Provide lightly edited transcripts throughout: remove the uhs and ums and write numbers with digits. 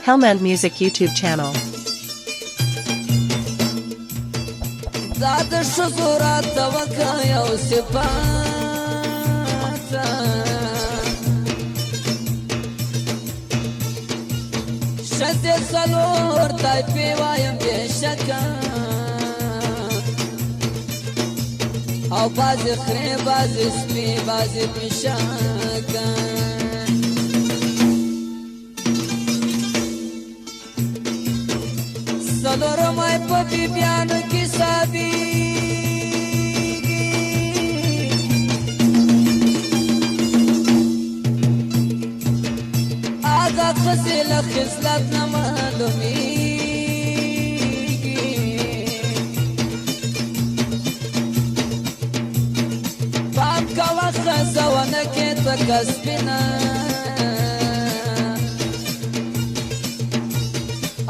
Helmand Music YouTube channel. او بازی خری بازی سپی بازی پیشاکا سلور مای پا بی بیانو کی سابیگی آزاد خسیل خسلت نمالومی خزوانه کې تکس بنا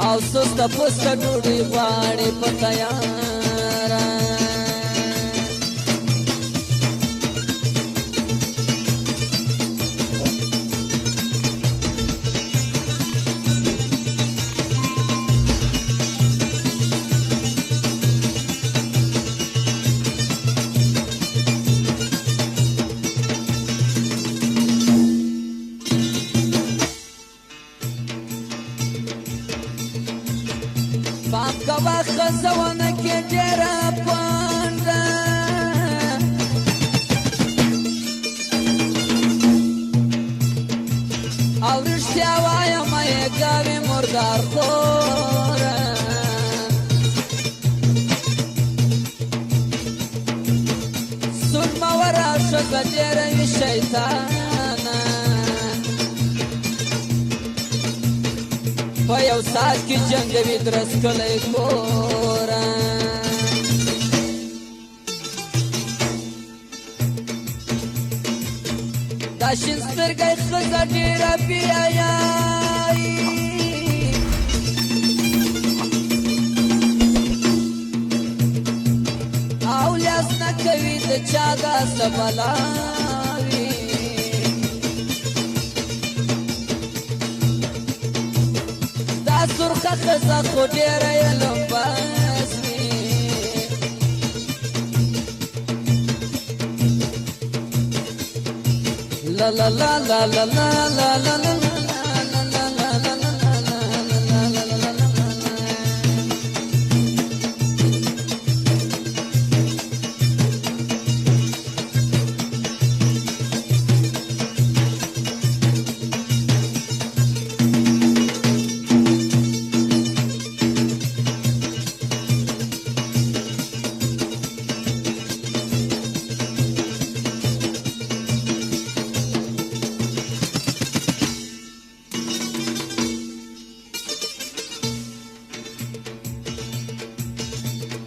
او سستا پستا ډوډۍ غواړي په تیاره پام کوا خزوانه کې ډېره پانده او رښتیا وایم یې ګاوې مردار خوره سلمه وراشه زه ډېره وي شیطانه په یو ساعت کې جنګوي درس کلی کوره دا شین سترګی ښځه ډېره بېحیایي او لیاس نه کوي د چا داسې بلاوي سرخه خزه خو ډېره یې لمباس وي لا لا لا لا لا لا لا لا لا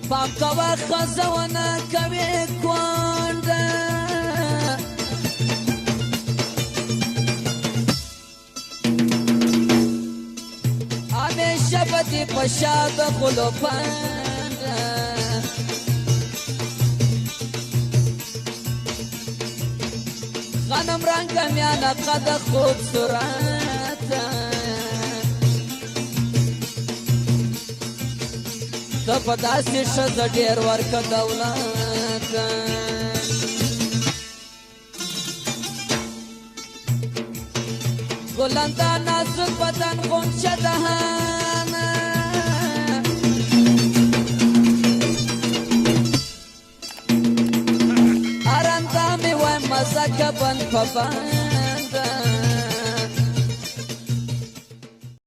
پام کوا خزوانه کوي کونډه همیشه به دې په شا د غلو پنډه غنم رنګه میانه قده خوبصورته ته په داسې ښځه ډېر ورکه دولت ګلنده نازک بدن غنچه دهانه ارنده مې وایم مزه که بند په بند